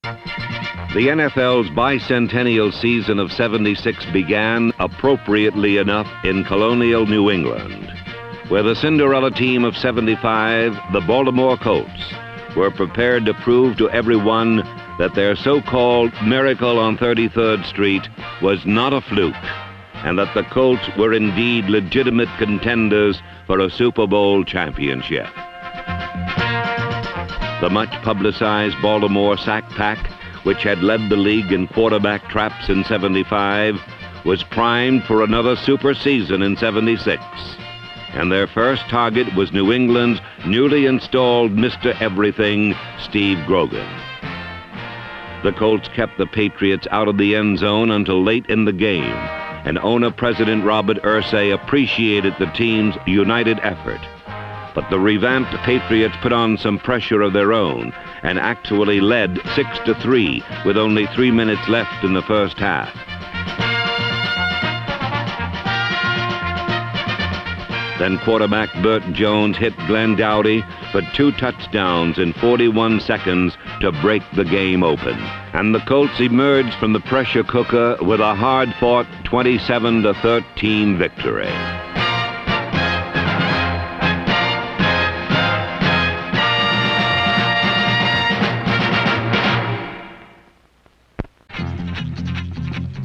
The NFL's bicentennial season of '76 began, appropriately enough, in colonial New England, where the Cinderella team of '75, the Baltimore Colts, were prepared to prove to everyone that their so-called miracle on 33rd Street was not a fluke, and that the Colts were indeed legitimate contenders for a Super Bowl championship. The much-publicized Baltimore Sack Pack, which had led the league in quarterback traps in '75, was primed for another super season in '76. And their first target was New England's newly installed Mr. Everything, Steve Grogan. The Colts kept the Patriots out of the end zone until late in the game, and owner-president Robert Irsay appreciated the team's united effort. But the revamped Patriots put on some pressure of their own and actually led 6-3 with only 3 minutes left in the first half. Then quarterback Bert Jones hit Glenn Dowdy for 2 touchdowns in 41 seconds to break the game open. And the Colts emerged from the pressure cooker with a hard-fought 27-13 victory.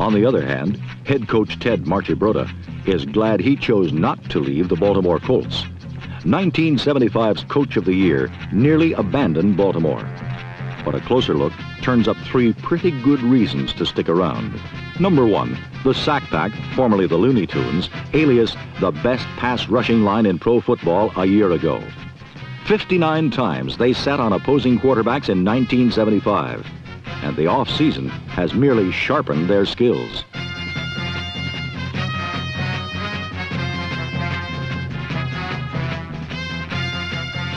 On the other hand, head coach Ted Marchibroda is glad he chose not to leave the Baltimore Colts. 1975's Coach of the Year nearly abandoned Baltimore. But a closer look turns up 3 pretty good reasons to stick around. Number 1, the Sack Pack, formerly the Looney Tunes, alias the best pass rushing line in pro football a year ago. 59 times they sat on opposing quarterbacks in 1975. And the off-season has merely sharpened their skills.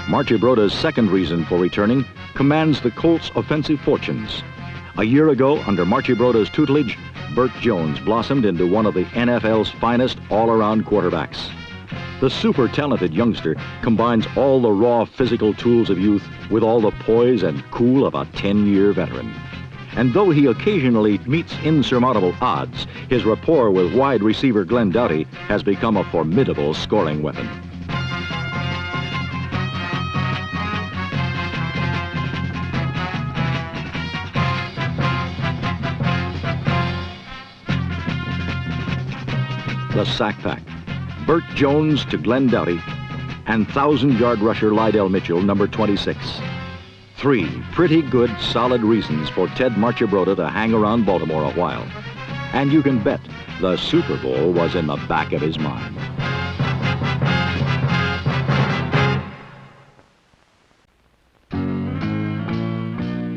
Marchibroda's second reason for returning commands the Colts' offensive fortunes. A year ago, under Marchibroda's tutelage, Bert Jones blossomed into one of the NFL's finest all-around quarterbacks. The super-talented youngster combines all the raw physical tools of youth with all the poise and cool of a 10-year veteran. And though he occasionally meets insurmountable odds, his rapport with wide receiver Glenn Dowdy has become a formidable scoring weapon. The Sack Pack. Bert Jones to Glenn Dowdy, and 1,000-yard rusher Lydell Mitchell, number 26. 3 pretty good, solid reasons for Ted Marchibroda to hang around Baltimore a while. And you can bet the Super Bowl was in the back of his mind.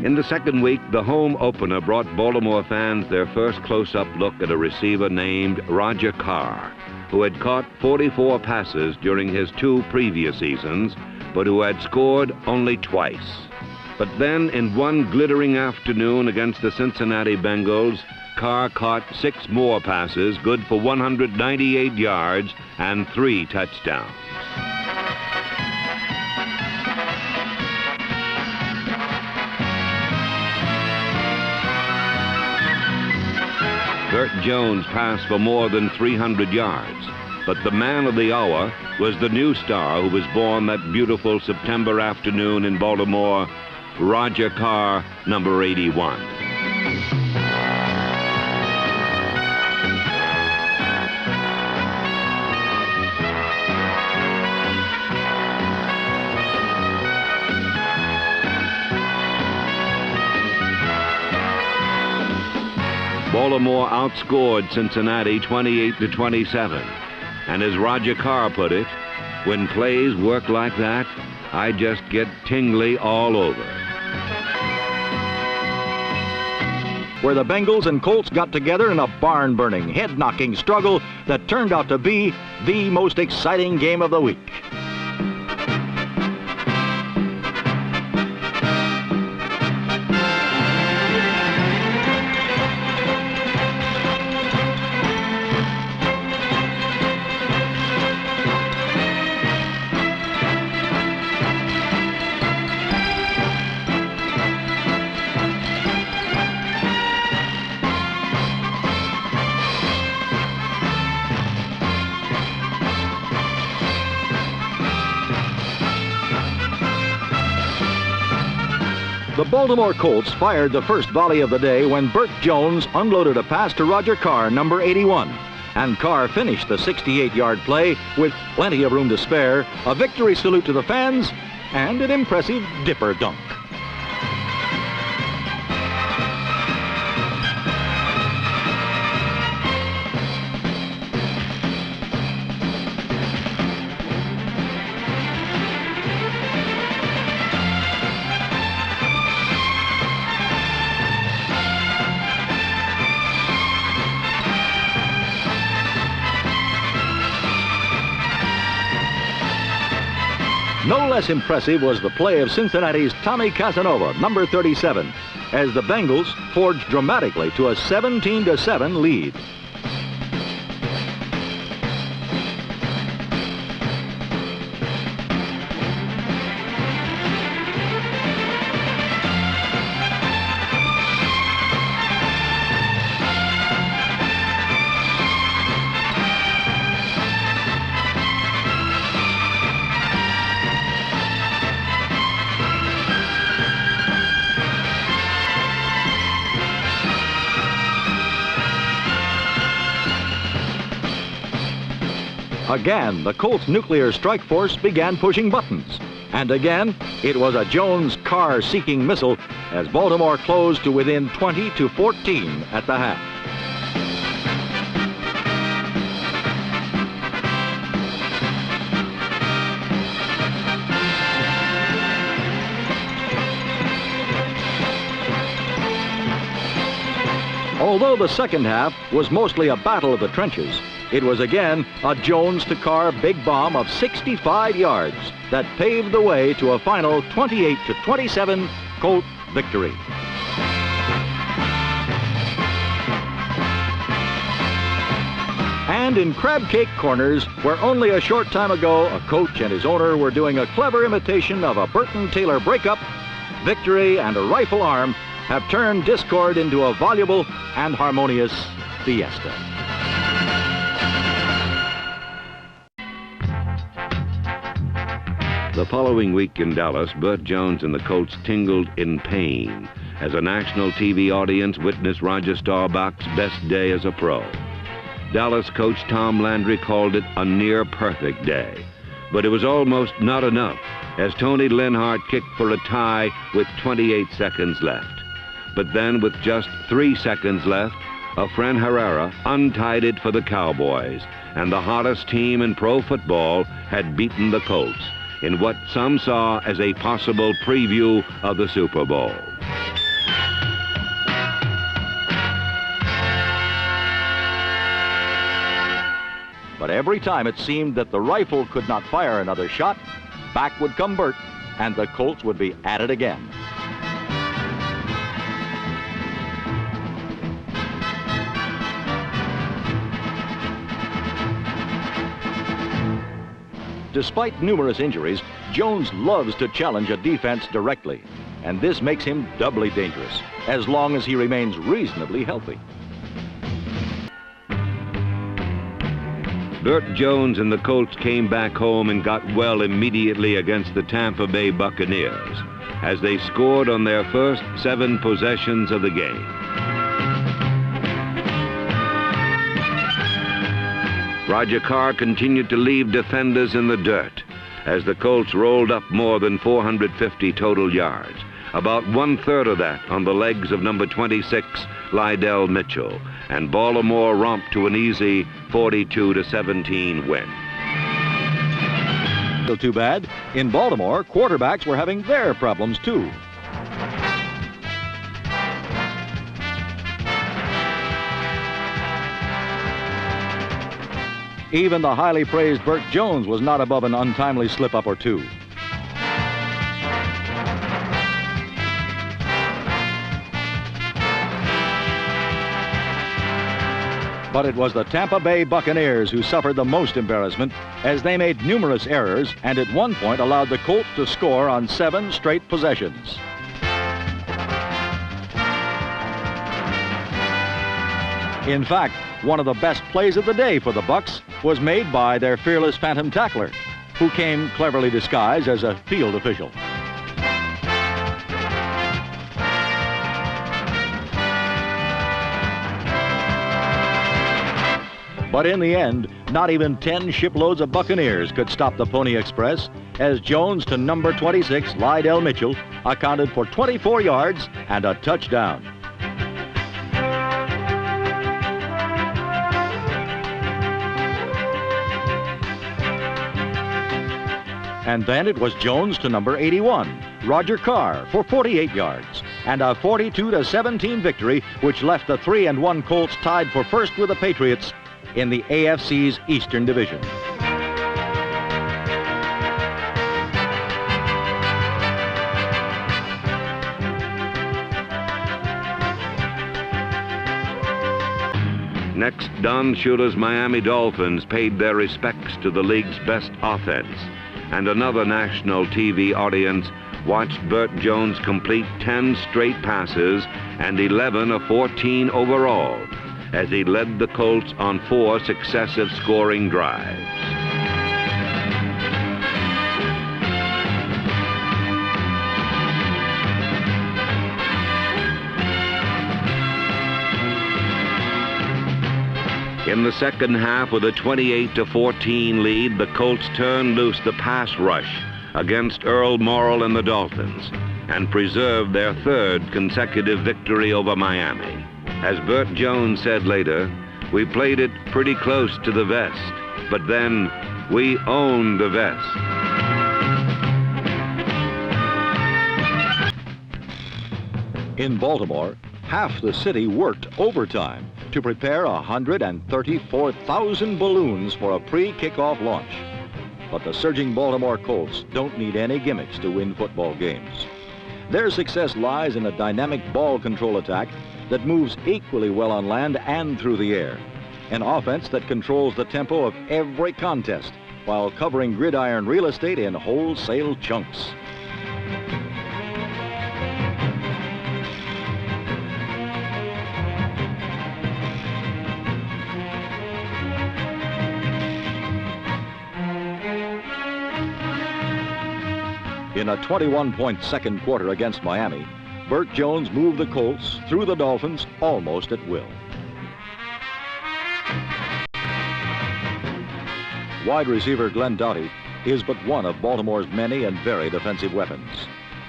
In the second week, the home opener brought Baltimore fans their first close-up look at a receiver named Roger Carr, who had caught 44 passes during his 2 previous seasons, but who had scored only twice. But then, in one glittering afternoon against the Cincinnati Bengals, Carr caught 6 more passes, good for 198 yards and 3 touchdowns. Bert Jones passed for more than 300 yards, but the man of the hour was the new star who was born that beautiful September afternoon in Baltimore, Roger Carr, number 81. Baltimore outscored Cincinnati 28-27. And as Roger Carr put it, when plays work like that, I just get tingly all over. Where the Bengals and Colts got together in a barn-burning, head-knocking struggle that turned out to be the most exciting game of the week. The Baltimore Colts fired the first volley of the day when Bert Jones unloaded a pass to Roger Carr, number 81. And Carr finished the 68-yard play with plenty of room to spare, a victory salute to the fans, and an impressive dipper dunk. No less impressive was the play of Cincinnati's Tommy Casanova, number 37, as the Bengals forged dramatically to a 17-7 lead. Again, the Colts' nuclear strike force began pushing buttons. And again, it was a Jones-Carr seeking missile as Baltimore closed to within 20-14 at the half. Although the second half was mostly a battle of the trenches, it was again a Jones-to-Carr big bomb of 65 yards that paved the way to a final 28-27 Colt victory. And in Crab Cake Corners, where only a short time ago a coach and his owner were doing a clever imitation of a Burton-Taylor breakup, victory and a rifle arm have turned discord into a voluble and harmonious fiesta. The following week in Dallas, Bert Jones and the Colts tingled in pain as a national TV audience witnessed Roger Staubach's best day as a pro. Dallas coach Tom Landry called it a near-perfect day, but it was almost not enough as Tony Linhart kicked for a tie with 28 seconds left. But then, with just 3 seconds left, Efren Herrera untied it for the Cowboys, and the hottest team in pro football had beaten the Colts in what some saw as a possible preview of the Super Bowl. But every time it seemed that the rifle could not fire another shot, back would come Bert, and the Colts would be at it again. Despite numerous injuries, Jones loves to challenge a defense directly, and this makes him doubly dangerous, as long as he remains reasonably healthy. Bert Jones and the Colts came back home and got well immediately against the Tampa Bay Buccaneers as they scored on their first 7 possessions of the game. Roger Carr continued to leave defenders in the dirt as the Colts rolled up more than 450 total yards, about 1/3 of that on the legs of number 26, Lydell Mitchell, and Baltimore romped to an easy 42-17 win. Still too bad, in Baltimore, quarterbacks were having their problems too. Even the highly praised Bert Jones was not above an untimely slip-up or two. But it was the Tampa Bay Buccaneers who suffered the most embarrassment as they made numerous errors and at one point allowed the Colts to score on 7 straight possessions. In fact, one of the best plays of the day for the Bucs was made by their fearless phantom tackler, who came cleverly disguised as a field official. But in the end, not even 10 shiploads of Buccaneers could stop the Pony Express, as Jones to number 26, Lydell Mitchell, accounted for 24 yards and a touchdown. And then it was Jones to number 81, Roger Carr, for 48 yards, and a 42-17 victory, which left the 3-1 Colts tied for first with the Patriots in the AFC's Eastern Division. Next, Don Shula's Miami Dolphins paid their respects to the league's best offense, and another national TV audience watched Bert Jones complete 10 straight passes and 11 of 14 overall as he led the Colts on 4 successive scoring drives. In the second half, with a 28-14 lead, the Colts turned loose the pass rush against Earl Morrall and the Dolphins and preserved their third consecutive victory over Miami. As Bert Jones said later, we played it pretty close to the vest, but then we owned the vest. In Baltimore, half the city worked overtime to prepare 134,000 balloons for a pre-kickoff launch. But the surging Baltimore Colts don't need any gimmicks to win football games. Their success lies in a dynamic ball control attack that moves equally well on land and through the air. An offense that controls the tempo of every contest while covering gridiron real estate in wholesale chunks. In a 21-point second quarter against Miami, Bert Jones moved the Colts through the Dolphins almost at will. Wide receiver Glenn Doughty is but one of Baltimore's many and very defensive weapons.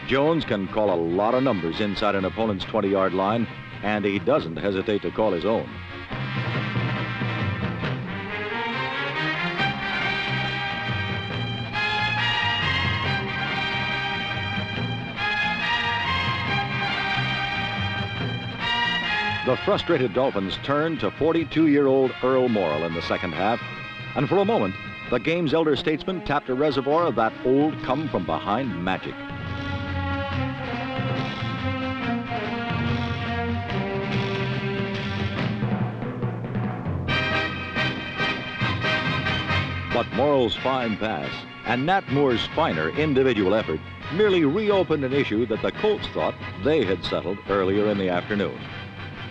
Jones can call a lot of numbers inside an opponent's 20-yard line, and he doesn't hesitate to call his own. The frustrated Dolphins turned to 42-year-old Earl Morrall in the second half, and for a moment, the game's elder statesman tapped a reservoir of that old come-from-behind magic. But Morrall's fine pass and Nat Moore's finer individual effort merely reopened an issue that the Colts thought they had settled earlier in the afternoon.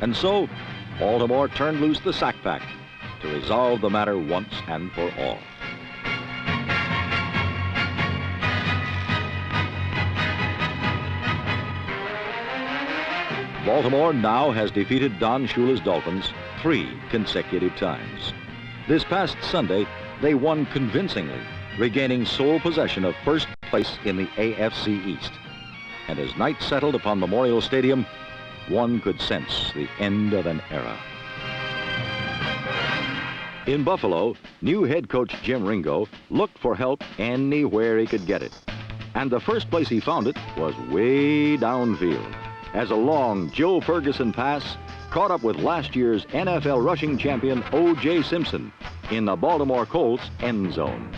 And so, Baltimore turned loose the sack pack to resolve the matter once and for all. Baltimore now has defeated Don Shula's Dolphins 3 consecutive times. This past Sunday, they won convincingly, regaining sole possession of first place in the AFC East. And as night settled upon Memorial Stadium, one could sense the end of an era. In Buffalo, new head coach Jim Ringo looked for help anywhere he could get it. And the first place he found it was way downfield, as a long Joe Ferguson pass caught up with last year's NFL rushing champion O.J. Simpson in the Baltimore Colts end zone.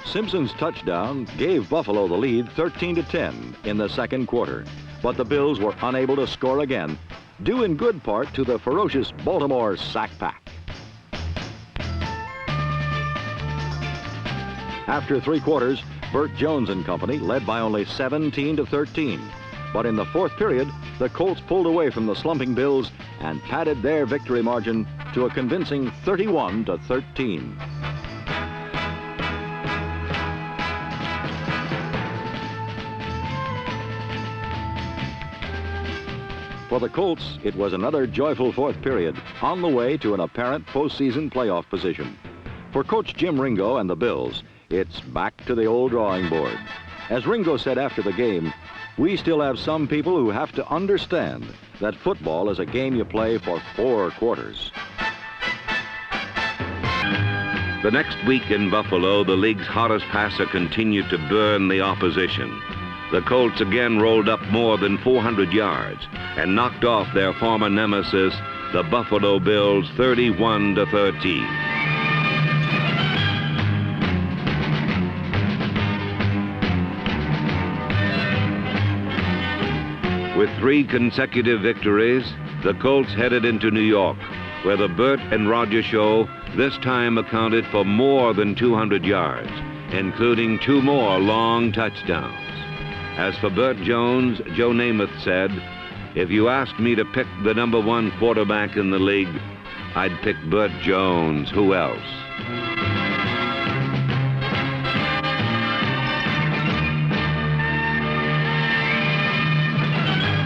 Simpson's touchdown gave Buffalo the lead 13-10 in the second quarter, but the Bills were unable to score again, due in good part to the ferocious Baltimore sack pack. After 3 quarters, Bert Jones and company led by only 17-13, but in the fourth period, the Colts pulled away from the slumping Bills and padded their victory margin to a convincing 31-13. For the Colts, it was another joyful fourth period on the way to an apparent postseason playoff position. For Coach Jim Ringo and the Bills, it's back to the old drawing board. As Ringo said after the game, we still have some people who have to understand that football is a game you play for 4 quarters. The next week in Buffalo, the league's hottest passer continued to burn the opposition. The Colts again rolled up more than 400 yards and knocked off their former nemesis, the Buffalo Bills, 31-13. With 3 consecutive victories, the Colts headed into New York, where the Bert and Roger show this time accounted for more than 200 yards, including 2 more long touchdowns. As for Bert Jones, Joe Namath said, "If you asked me to pick the number 1 quarterback in the league, I'd pick Bert Jones. Who else?"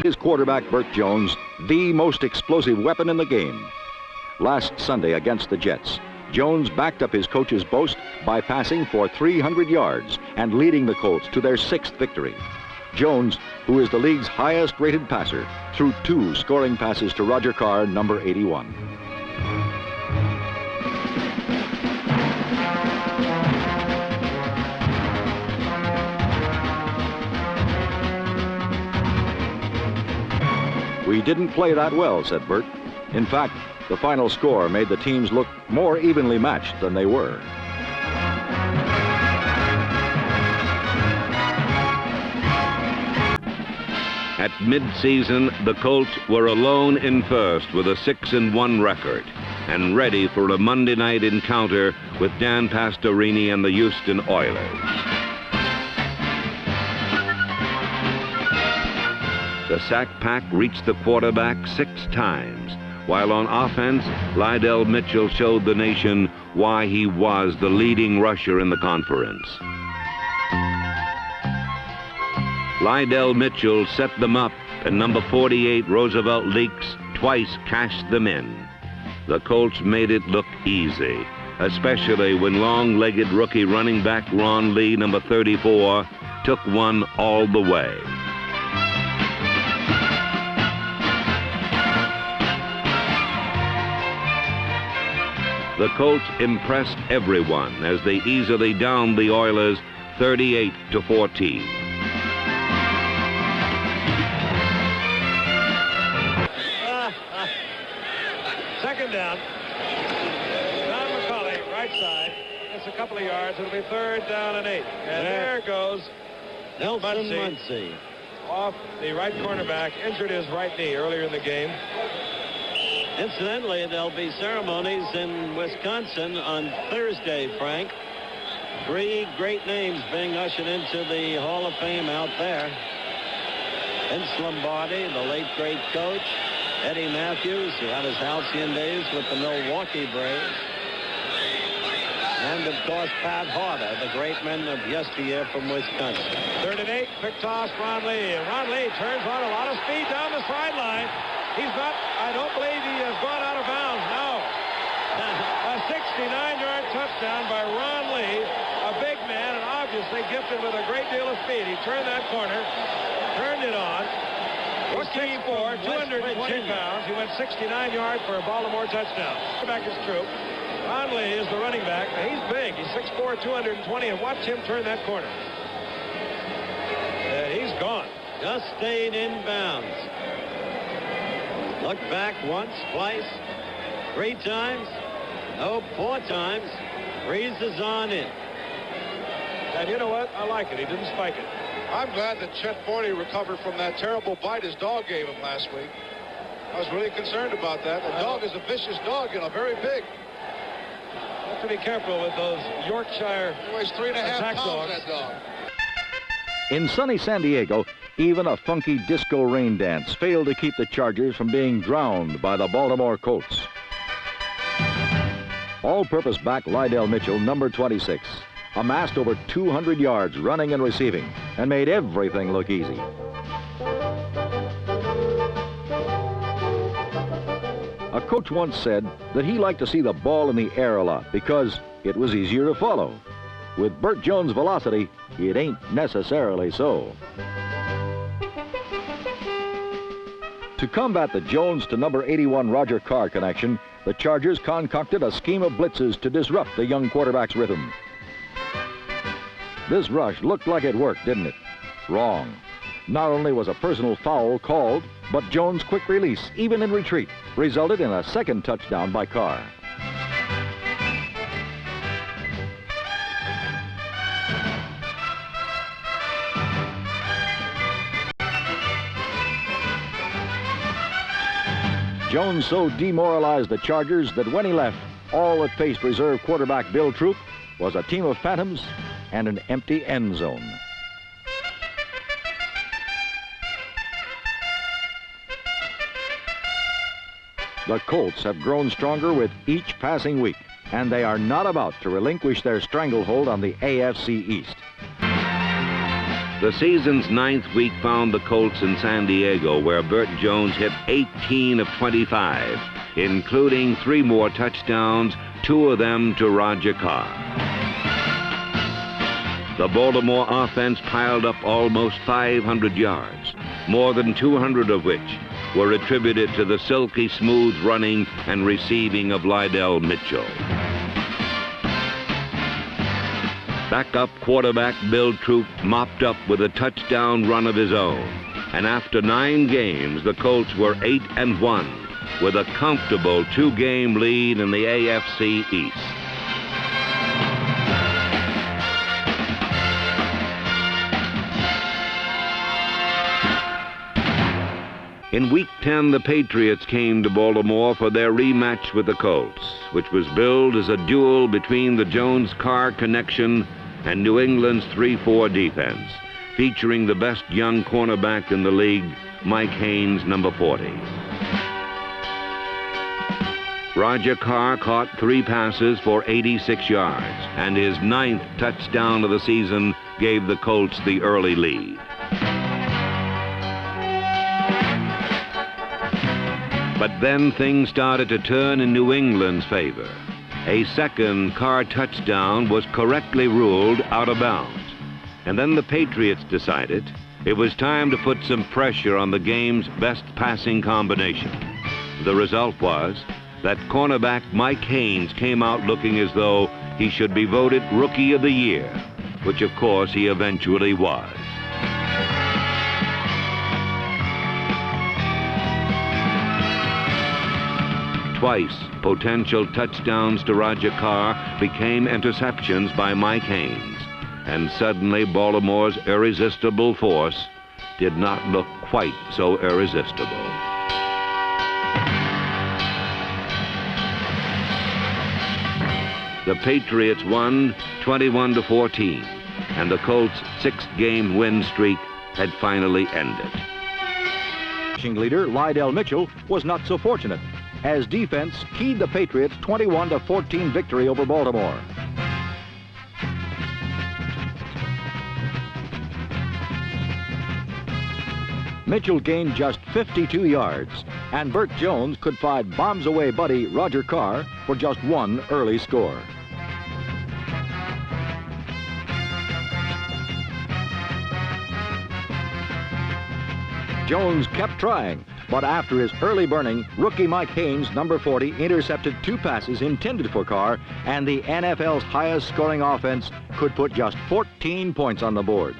His quarterback, Bert Jones, the most explosive weapon in the game. Last Sunday against the Jets, Jones backed up his coach's boast by passing for 300 yards and leading the Colts to their 6th victory. Jones, who is the league's highest-rated passer, threw 2 scoring passes to Roger Carr, number 81. "We didn't play that well," said Bert. In fact, the final score made the teams look more evenly matched than they were. At mid-season, the Colts were alone in first with a 6-1 record and ready for a Monday night encounter with Dan Pastorini and the Houston Oilers. The sack pack reached the quarterback 6 times, while on offense, Lydell Mitchell showed the nation why he was the leading rusher in the conference. Lydell Mitchell set them up, and number 48, Roosevelt Leaks, twice cashed them in. The Colts made it look easy, especially when long-legged rookie running back Ron Lee, number 34, took one all the way. The Colts impressed everyone as they easily downed the Oilers 38-14. Second down. Don McCulley, right side. It's a couple of yards. It'll be 3rd down and 8. And there goes Nelson Muncy. Off the right cornerback. Injured his right knee earlier in the game. Incidentally, there'll be ceremonies in Wisconsin on Thursday, Frank. 3 great names being ushered into the Hall of Fame out there. Vince Lombardi, the late great coach. Eddie Matthews, who had his halcyon days with the Milwaukee Braves. And, of course, Pat Harder, the great men of yesteryear from Wisconsin. 3rd and 8, quick toss, Ron Lee. And Ron Lee turns on a lot of speed down the sideline. He's not, I don't believe he has gone out of bounds. No. A 69-yard touchdown by Ron Lee, a big man and obviously gifted with a great deal of speed. He turned that corner, turned it on. He's 6'4", 220 pounds. He went 69 yards for a Baltimore touchdown. Back is true. Ron Lee is the running back. He's big. He's 6'4", 220, and watch him turn that corner. He's gone. Just stayed in bounds. Looked back once, twice, 3 times, no, 4 times. Breezes on in. And you know what? I like it. He didn't spike it. I'm glad that Chet Forney recovered from that terrible bite his dog gave him last week. I was really concerned about that. The dog is a vicious dog, you know, very big. You have to be careful with those Yorkshire He weighs 3.5 pounds, dogs. that dog. In sunny San Diego, even a funky disco rain dance failed to keep the Chargers from being drowned by the Baltimore Colts. All-purpose back Lydell Mitchell, number 26, amassed over 200 yards running and receiving and made everything look easy. Coach once said that he liked to see the ball in the air a lot because it was easier to follow. With Bert Jones' velocity, it ain't necessarily so. To combat the Jones to number 81 Roger Carr connection, the Chargers concocted a scheme of blitzes to disrupt the young quarterback's rhythm. This rush looked like it worked, didn't it? Wrong. Not only was a personal foul called, but Jones' quick release, even in retreat, resulted in a second touchdown by Carr. Jones so demoralized the Chargers that when he left, all that faced reserve quarterback Bill Troop was a team of phantoms and an empty end zone. The Colts have grown stronger with each passing week, and they are not about to relinquish their stranglehold on the AFC East. The season's ninth week found the Colts in San Diego, where Bert Jones hit 18 of 25, including 3 more touchdowns, 2 of them to Roger Carr. The Baltimore offense piled up almost 500 yards, more than 200 of which were attributed to the silky smooth running and receiving of Lydell Mitchell. Backup quarterback Bill Troop mopped up with a touchdown run of his own. And after 9 games, the Colts were 8-1 with a comfortable 2-game lead in the AFC East. In Week 10, the Patriots came to Baltimore for their rematch with the Colts, which was billed as a duel between the Jones-Carr connection and New England's 3-4 defense, featuring the best young cornerback in the league, Mike Haynes, number 40. Roger Carr caught 3 passes for 86 yards, and his 9th touchdown of the season gave the Colts the early lead. But then things started to turn in New England's favor. A second Carr touchdown was correctly ruled out of bounds. And then the Patriots decided it was time to put some pressure on the game's best passing combination. The result was that cornerback Mike Haynes came out looking as though he should be voted Rookie of the Year, which of course he eventually was. Twice, potential touchdowns to Roger Carr became interceptions by Mike Haynes, and suddenly Baltimore's irresistible force did not look quite so irresistible. The Patriots won 21-14, and the Colts' 6-game win streak had finally ended. Leader Lydell Mitchell was not so fortunate, as defense keyed the Patriots' 21-14 victory over Baltimore. Mitchell gained just 52 yards, and Bert Jones could find bombs-away buddy Roger Carr for just 1 early score. Jones kept trying, but after his early burning, rookie Mike Haynes, number 40, intercepted 2 passes intended for Carr, and the NFL's highest scoring offense could put just 14 points on the board.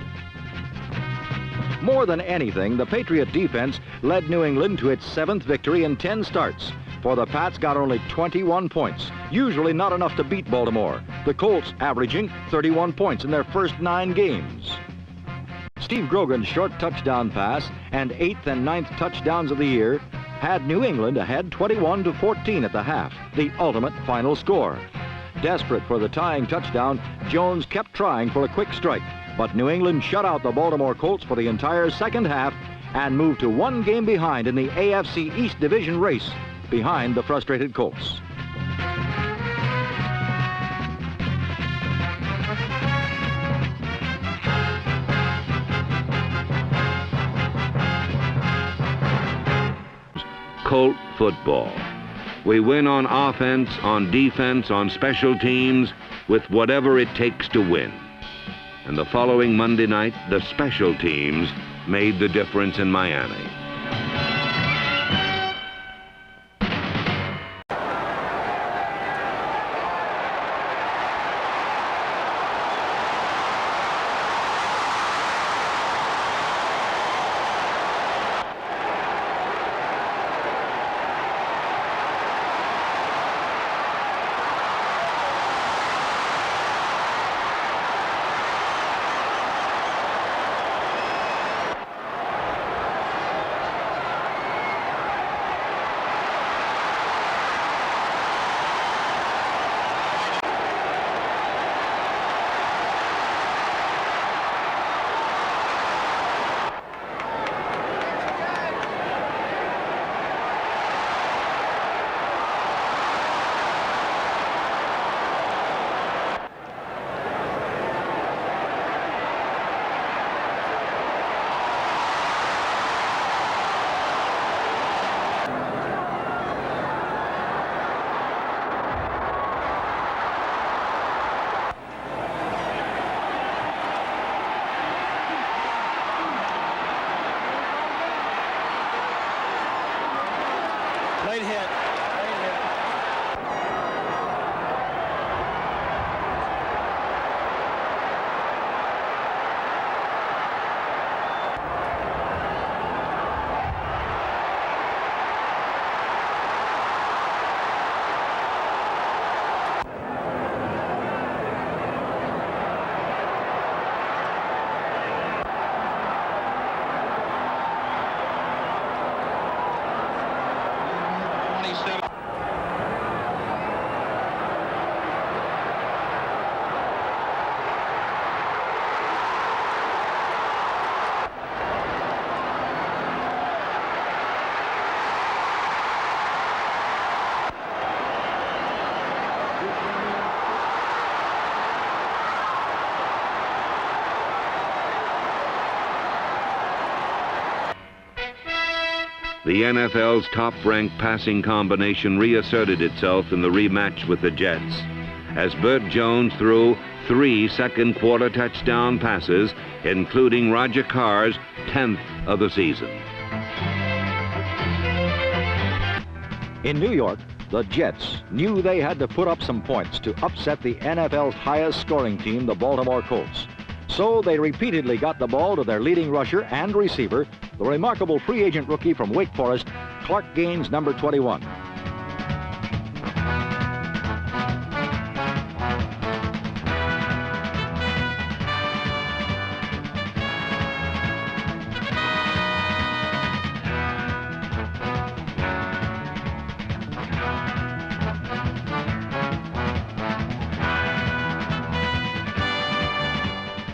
More than anything, the Patriot defense led New England to its 7th victory in 10 starts, for the Pats got only 21 points, usually not enough to beat Baltimore, the Colts averaging 31 points in their first 9 games. Steve Grogan's short touchdown pass and 8th and 9th touchdowns of the year had New England ahead 21-14 at the half, the ultimate final score. Desperate for the tying touchdown, Jones kept trying for a quick strike, but New England shut out the Baltimore Colts for the entire second half and moved to 1 game behind in the AFC East Division race, behind the frustrated Colts. Colt football. We win on offense, on defense, on special teams, with whatever it takes to win. And the following Monday night, the special teams made the difference in Miami. Late hit. The NFL's top-ranked passing combination reasserted itself in the rematch with the Jets, as Bert Jones threw 3 second-quarter touchdown passes, including Roger Carr's 10th of the season. In New York, the Jets knew they had to put up some points to upset the NFL's highest-scoring team, the Baltimore Colts. So they repeatedly got the ball to their leading rusher and receiver, the remarkable free agent rookie from Wake Forest, Clark Gaines, number 21.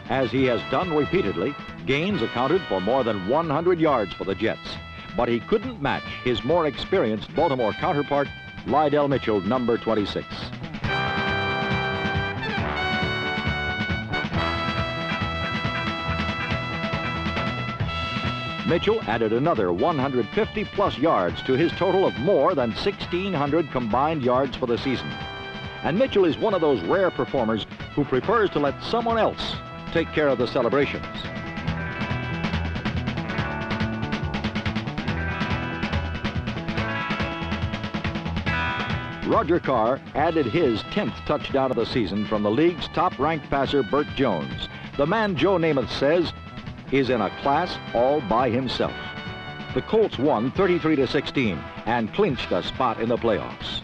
As he has done repeatedly, Gaines accounted for more than 100 yards for the Jets, but he couldn't match his more experienced Baltimore counterpart, Lydell Mitchell, number 26. Mitchell added another 150-plus yards to his total of more than 1,600 combined yards for the season. And Mitchell is one of those rare performers who prefers to let someone else take care of the celebrations. Roger Carr added his 10th touchdown of the season from the league's top-ranked passer, Bert Jones. The man Joe Namath says is in a class all by himself. The Colts won 33-16 and clinched a spot in the playoffs.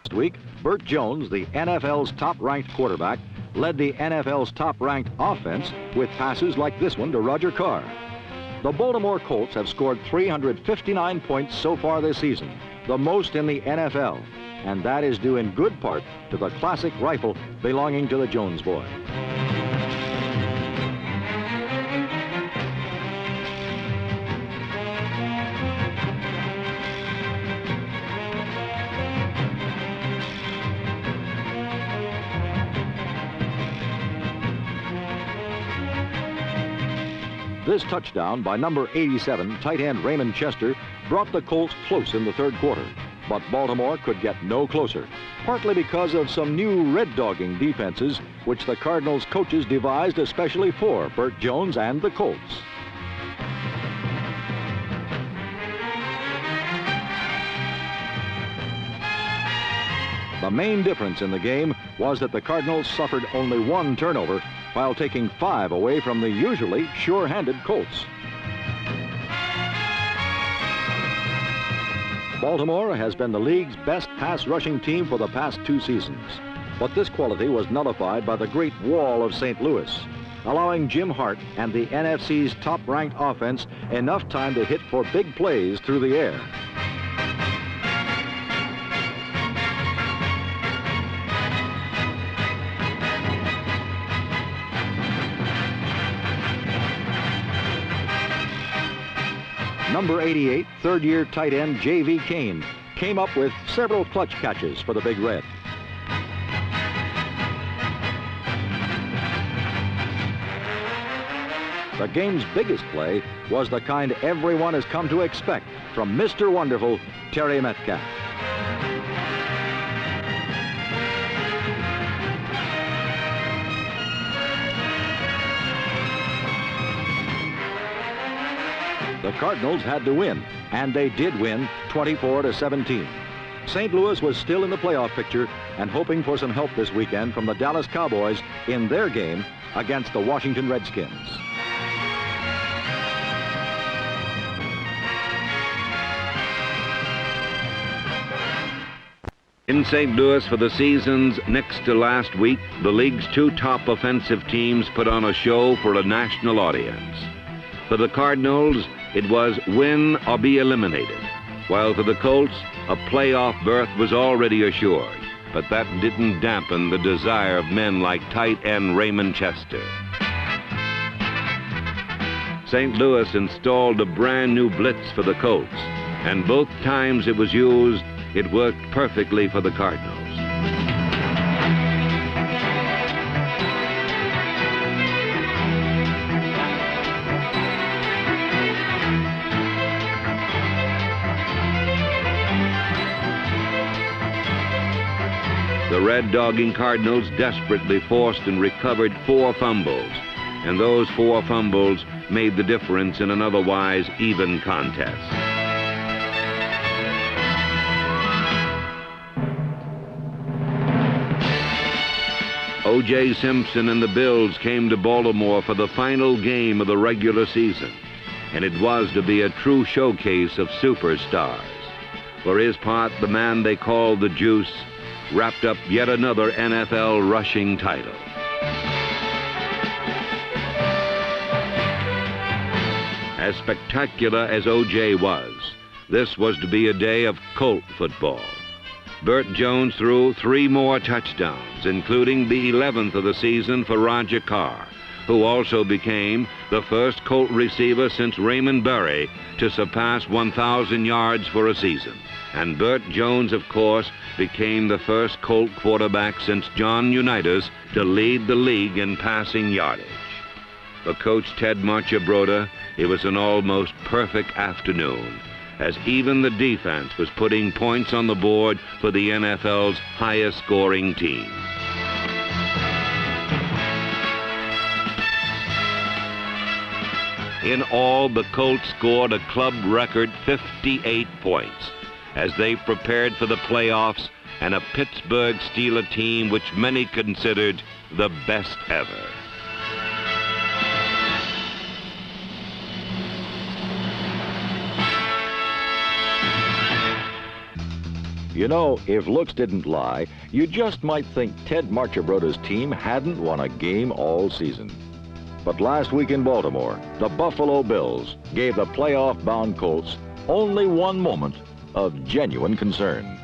Last week, Bert Jones, the NFL's top-ranked quarterback, led the NFL's top-ranked offense with passes like this one to Roger Carr. The Baltimore Colts have scored 359 points so far this season, the most in the NFL, and that is due in good part to the classic rifle belonging to the Jones boy. This touchdown by number 87, tight end Raymond Chester, brought the Colts close in the third quarter, but Baltimore could get no closer, partly because of some new red-dogging defenses which the Cardinals coaches devised especially for Bert Jones and the Colts. The main difference in the game was that the Cardinals suffered only one turnover while taking 5 away from the usually sure-handed Colts. Baltimore has been the league's best pass-rushing team for the past 2 seasons, but this quality was nullified by the Great Wall of St. Louis, allowing Jim Hart and the NFC's top-ranked offense enough time to hit for big plays through the air. Number 88, third-year tight end J.V. Kane came up with several clutch catches for the Big Red. The game's biggest play was the kind everyone has come to expect from Mr. Wonderful, Terry Metcalf. The Cardinals had to win, and they did win 24-17. St. Louis was still in the playoff picture and hoping for some help this weekend from the Dallas Cowboys in their game against the Washington Redskins. In St. Louis for the season's next to last week, the league's 2 top offensive teams put on a show for a national audience. For the Cardinals, it was win or be eliminated, while for the Colts, a playoff berth was already assured, but that didn't dampen the desire of men like tight end Raymond Chester. St. Louis installed a brand new blitz for the Colts, and both times it was used, it worked perfectly for the Cardinals. The red-dogging Cardinals desperately forced and recovered 4 fumbles, and those 4 fumbles made the difference in an otherwise even contest. O.J. Simpson and the Bills came to Baltimore for the final game of the regular season, and it was to be a true showcase of superstars. For his part, the man they called the Juice wrapped up yet another NFL rushing title. As spectacular as O.J. was, this was to be a day of Colt football. Bert Jones threw 3 more touchdowns, including the 11th of the season for Roger Carr, who also became the first Colt receiver since Raymond Berry to surpass 1,000 yards for a season. And Bert Jones, of course, became the first Colt quarterback since John Unitas to lead the league in passing yardage. For Coach Ted Marchibroda, it was an almost perfect afternoon, as even the defense was putting points on the board for the NFL's highest-scoring team. In all, the Colts scored a club record 58 points as they prepared for the playoffs and a Pittsburgh Steelers team which many considered the best ever. You know, if looks didn't lie, you just might think Ted Marchibroda's team hadn't won a game all season. But last week in Baltimore, the Buffalo Bills gave the playoff-bound Colts only one moment of genuine concern.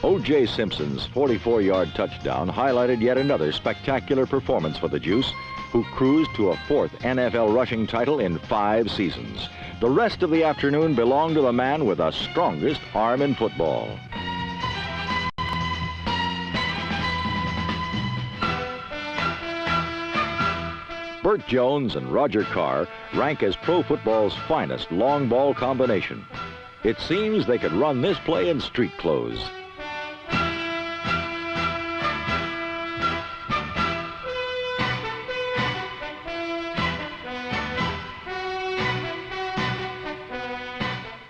O.J. Simpson's 44-yard touchdown highlighted yet another spectacular performance for the Juice, who cruised to a 4th NFL rushing title in 5 seasons. The rest of the afternoon belonged to the man with the strongest arm in football. Bert Jones and Roger Carr rank as pro football's finest long ball combination. It seems they could run this play in street clothes.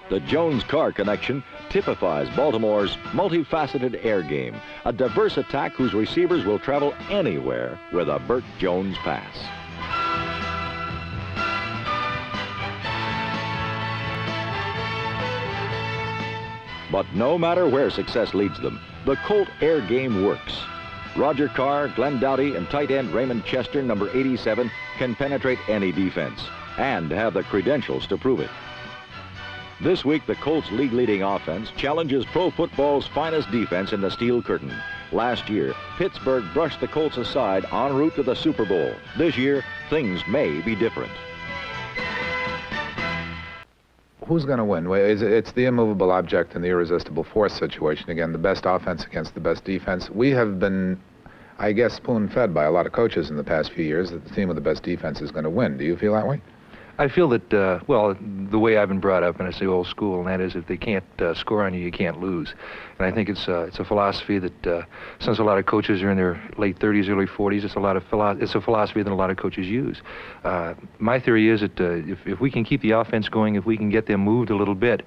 The Jones-Carr connection typifies Baltimore's multifaceted air game, a diverse attack whose receivers will travel anywhere with a Bert Jones pass. But no matter where success leads them, the Colt air game works. Roger Carr, Glenn Doughty, and tight end Raymond Chester, number 87, can penetrate any defense and have the credentials to prove it. This week, the Colts' league-leading offense challenges pro football's finest defense in the steel curtain. Last year, Pittsburgh brushed the Colts aside en route to the Super Bowl. This year, things may be different. Who's going to win? It's the immovable object and the irresistible force situation. Again, the best offense against the best defense. We have been, I guess, spoon-fed by a lot of coaches in the past few years that the team with the best defense is going to win. Do you feel that way? I feel that, well, the way I've been brought up, and it's the old school, and that is if they can't score on you, you can't lose. And I think it's a philosophy that, since a lot of coaches are in their late 30s, early 40s, it's a philosophy that a lot of coaches use. My theory is that if we can keep the offense going, if we can get them moved a little bit,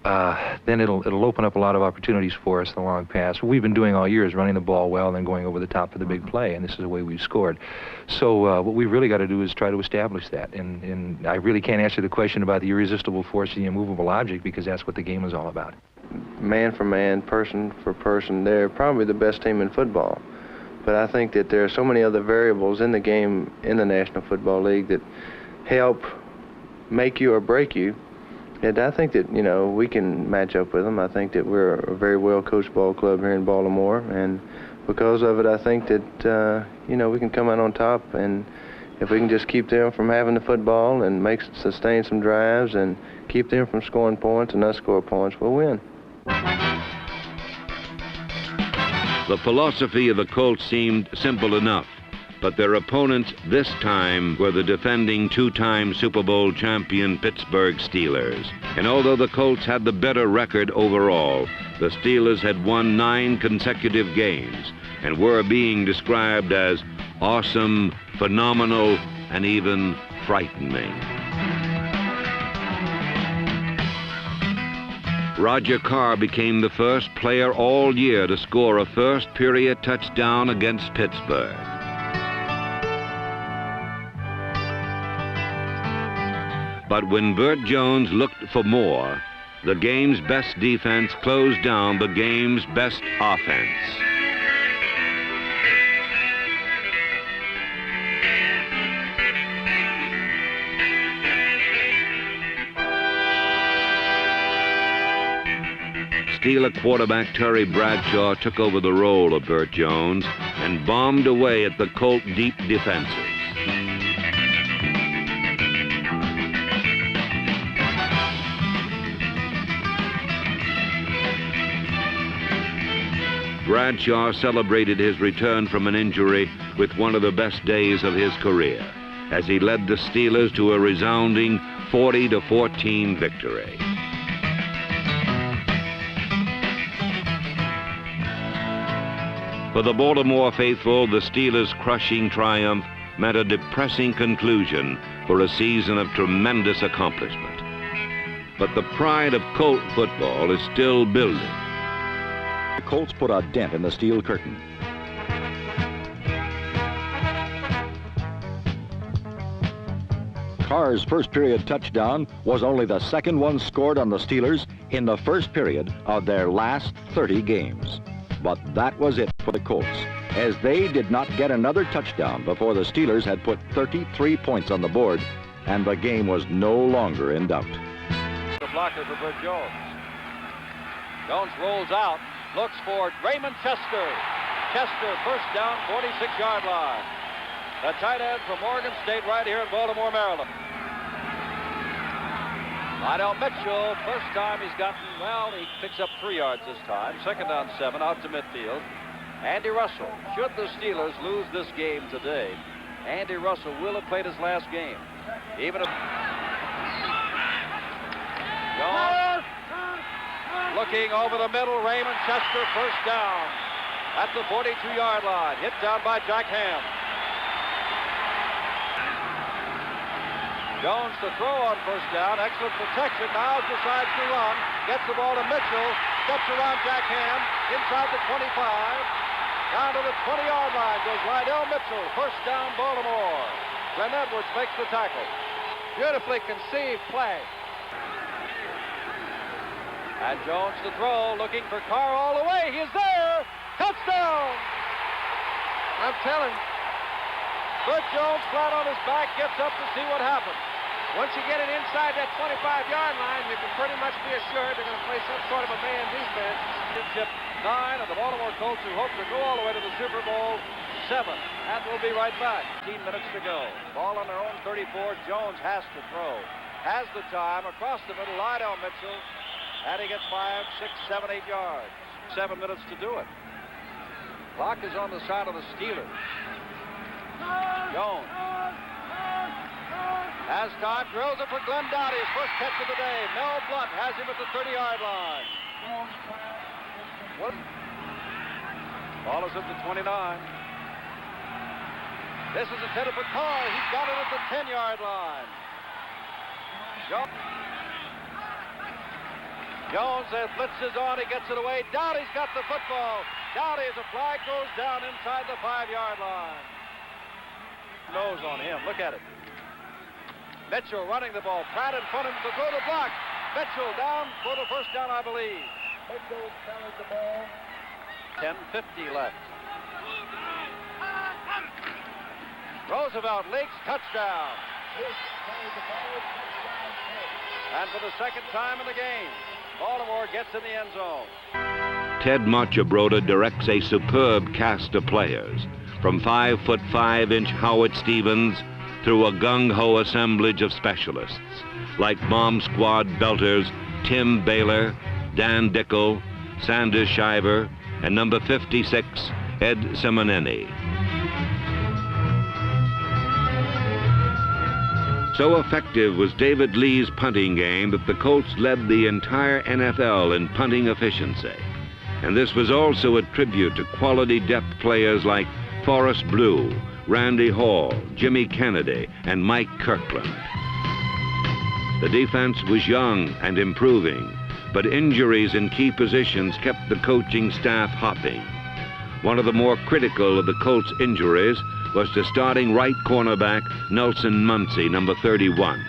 then it'll open up a lot of opportunities for us in the long pass. What we've been doing all year is running the ball well and then going over the top for the big play, and this is the way we've scored. So what we've really got to do is try to establish that. And I really can't answer the question about the irresistible force and the immovable object, because that's what the game is all about. Man for man, person for person, they're probably the best team in football. But I think that there are so many other variables in the game in the National Football League that help make you or break you. And I think that, you know, we can match up with them. I think that we're a very well-coached ball club here in Baltimore, and because of it, I think that, you know, we can come out on top, and if we can just keep them from having the football and sustain some drives and keep them from scoring points and us score points, we'll win. The philosophy of the Colts seemed simple enough, but their opponents this time were the defending two-time Super Bowl champion Pittsburgh Steelers. And although the Colts had the better record overall, the Steelers had won 9 consecutive games and were being described as awesome, phenomenal, and even frightening. Roger Carr became the first player all year to score a first-period touchdown against Pittsburgh. But when Bert Jones looked for more, the game's best defense closed down the game's best offense. Steeler quarterback Terry Bradshaw took over the role of Bert Jones and bombed away at the Colt deep defenses. Bradshaw celebrated his return from an injury with one of the best days of his career, as he led the Steelers to a resounding 40-14 victory. For the Baltimore faithful, the Steelers' crushing triumph meant a depressing conclusion for a season of tremendous accomplishment. But the pride of Colt football is still building. The Colts put a dent in the steel curtain. Carr's first-period touchdown was only the second one scored on the Steelers in the first period of their last 30 games. But that was it for the Colts, as they did not get another touchdown before the Steelers had put 33 points on the board, and the game was no longer in doubt. The blocker for Bert Jones. Jones rolls out, looks for Raymond Chester. Chester, first down, 46-yard line. The tight end from Oregon State right here in Baltimore, Maryland. Lionel Mitchell, first time he's gotten, well, he picks up 3 yards this time. Second down 7, out to midfield. Andy Russell, should the Steelers lose this game today, Andy Russell will have played his last game. Even if Jones looking over the middle, Raymond Chester, first down at the 42-yard line. Hit down by Jack Ham. Jones to throw on first down. Excellent protection. Now decides to run. Gets the ball to Mitchell. Steps around Jack Ham. Inside the 25. Down to the 20-yard line goes Lydell Mitchell. First down, Baltimore. Glenn Edwards makes the tackle. Beautifully conceived play. And Jones to throw, looking for Carr all the way. He is there. Touchdown! I'm telling you. Bert Jones flat on his back, gets up to see what happens. Once you get it inside that 25-yard line, you can pretty much be assured they're going to play some sort of a man defense. Championship 9 of the Baltimore Colts, who hope to go all the way to the Super Bowl 7. And we'll be right back. 15 minutes to go. Ball on their own 34. Jones has to throw. Has the time. Across the middle, Lydell Mitchell. And he gets 5, 6, 7, 8 yards. 7 minutes to do it. Clock is on the side of the Steelers. Jones has time, drills it for Glenn Doughty, his first catch of the day. Mel Blunt has him at the 30-yard line. Ball is at the 29. This is intended for Carr. He's got it at the 10-yard line. Jones blitzes on, he gets it away. Doughty's got the football. Doughty, as a flag goes down inside the 5-yard line. Nose on him. Look at it. Mitchell running the ball. Pratt in front of him to throw the block. Mitchell down for the first down, I believe. Mitchell carries the ball. 10:50 left. Roosevelt leaks, touchdown. And for the second time in the game, Baltimore gets in the end zone. Ted Marchibroda directs a superb cast of players, from 5'5" Howard Stevens through a gung-ho assemblage of specialists like bomb squad belters Tim Baylor, Dan Dickel, Sanders Shiver, and number 56, Ed Simonini. So effective was David Lee's punting game that the Colts led the entire NFL in punting efficiency. And this was also a tribute to quality depth players like Forrest Blue, Randy Hall, Jimmy Kennedy, and Mike Kirkland. The defense was young and improving, but injuries in key positions kept the coaching staff hopping. One of the more critical of the Colts' injuries was to starting right cornerback Nelson Muncy, number 31.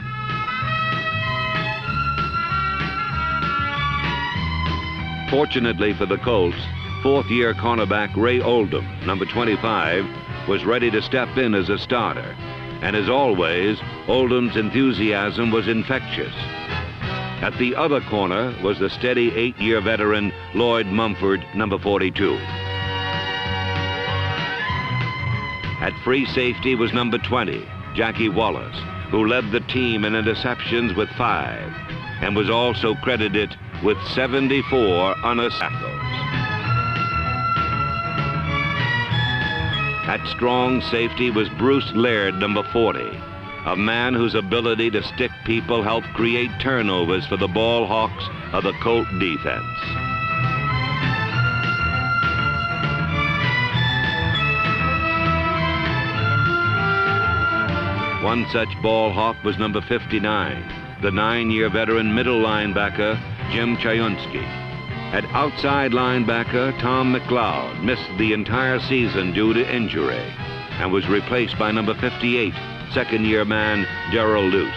Fortunately for the Colts, fourth-year cornerback Ray Oldham, number 25, was ready to step in as a starter. And as always, Oldham's enthusiasm was infectious. At the other corner was the steady 8-year veteran Lloyd Mumford, number 42. At free safety was number 20, Jackie Wallace, who led the team in interceptions with 5, and was also credited with 74 unassisted tackles. At strong safety was Bruce Laird, number 40, a man whose ability to stick people helped create turnovers for the ball hawks of the Colt defense. One such ball hawk was number 59, the 9-year veteran middle linebacker Jim Chayunsky. At outside linebacker, Tom McLeod missed the entire season due to injury and was replaced by number 58, second-year man Darrell Luce.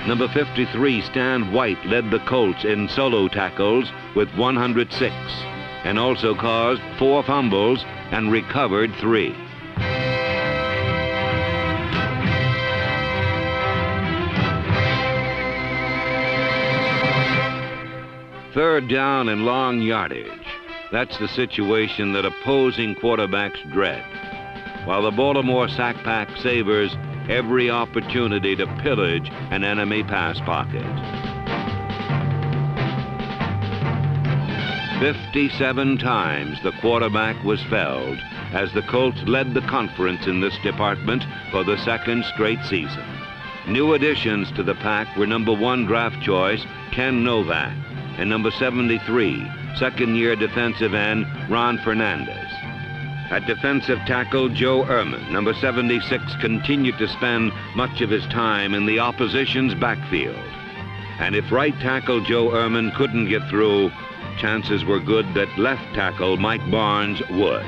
Number 53, Stan White, led the Colts in solo tackles with 106 and also caused 4 fumbles and recovered 3. Third down and long yardage. That's the situation that opposing quarterbacks dread, while the Baltimore Sack Pack savors every opportunity to pillage an enemy pass pocket. 57 times the quarterback was felled as the Colts led the conference in this department for the second straight season. New additions to the pack were number 1 draft choice Ken Novak and number 73, second-year defensive end Ron Fernandez. At defensive tackle, Joe Ehrman, number 76, continued to spend much of his time in the opposition's backfield. And if right tackle Joe Ehrman couldn't get through, chances were good that left tackle Mike Barnes would.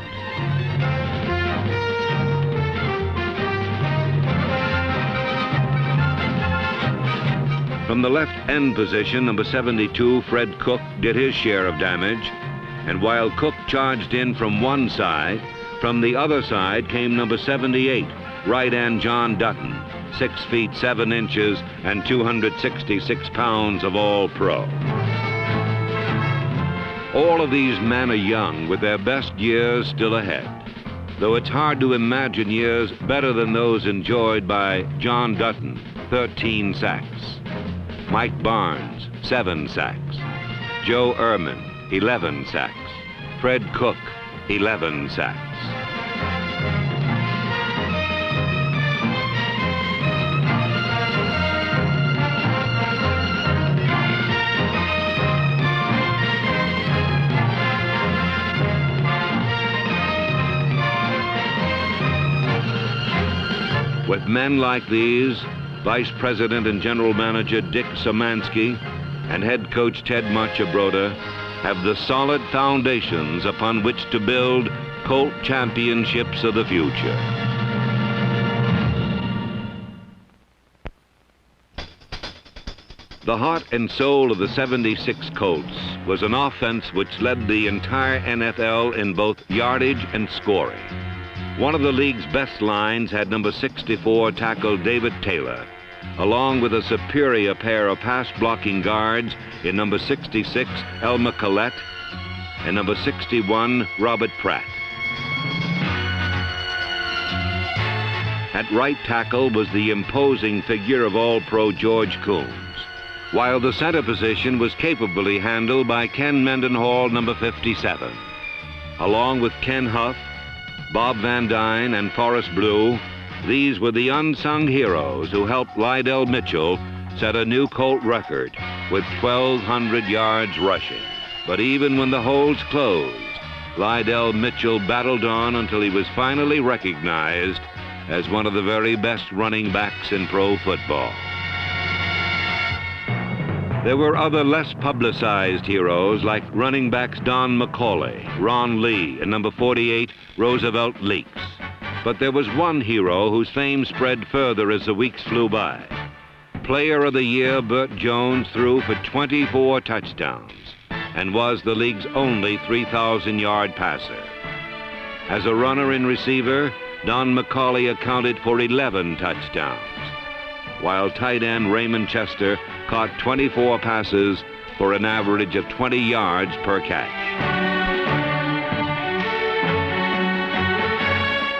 From the left end position, number 72, Fred Cook, did his share of damage. And while Cook charged in from one side, from the other side came number 78, right end John Dutton, 6 feet 7 inches and 266 pounds of All-Pro. All of these men are young, with their best years still ahead, though it's hard to imagine years better than those enjoyed by John Dutton, 13 sacks, Mike Barnes, 7 sacks, Joe Ehrman, 11 sacks, Fred Cook, 11 sacks. With men like these, Vice President and General Manager Dick Szymanski and Head Coach Ted Marchibroda have the solid foundations upon which to build Colt championships of the future. The heart and soul of the 76 Colts was an offense which led the entire NFL in both yardage and scoring. One of the league's best lines had number 64 tackle David Taylor, along with a superior pair of pass-blocking guards in number 66, Elmer Collette, and number 61, Robert Pratt. At right tackle was the imposing figure of All-Pro George Coombs, while the center position was capably handled by Ken Mendenhall, number 57. Along with Ken Huff, Bob Van Dyne, and Forrest Blue, these were the unsung heroes who helped Lydell Mitchell set a new Colt record with 1,200 yards rushing. But even when the holds closed, Lydell Mitchell battled on until he was finally recognized as one of the very best running backs in pro football. There were other less publicized heroes like running backs Don McCauley, Ron Lee, and number 48, Roosevelt Leaks. But there was one hero whose fame spread further as the weeks flew by. Player of the Year Bert Jones threw for 24 touchdowns and was the league's only 3,000-yard passer. As a runner and receiver, Don McCauley accounted for 11 touchdowns, while tight end Raymond Chester caught 24 passes for an average of 20 yards per catch.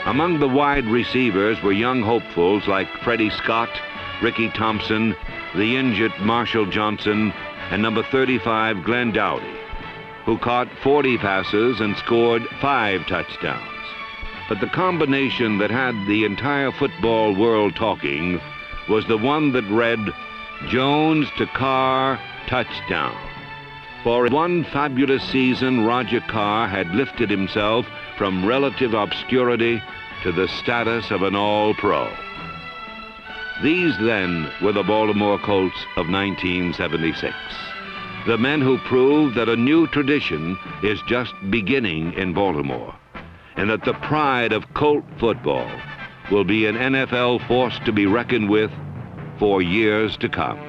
Among the wide receivers were young hopefuls like Freddie Scott, Ricky Thompson, the injured Marshall Johnson, and number 35, Glenn Dowdy, who caught 40 passes and scored 5 touchdowns. But the combination that had the entire football world talking was the one that read, Jones to Carr, touchdown. For one fabulous season, Roger Carr had lifted himself from relative obscurity to the status of an All-Pro. These then were the Baltimore Colts of 1976. The men who proved that a new tradition is just beginning in Baltimore, and that the pride of Colt football will be an NFL force to be reckoned with for years to come.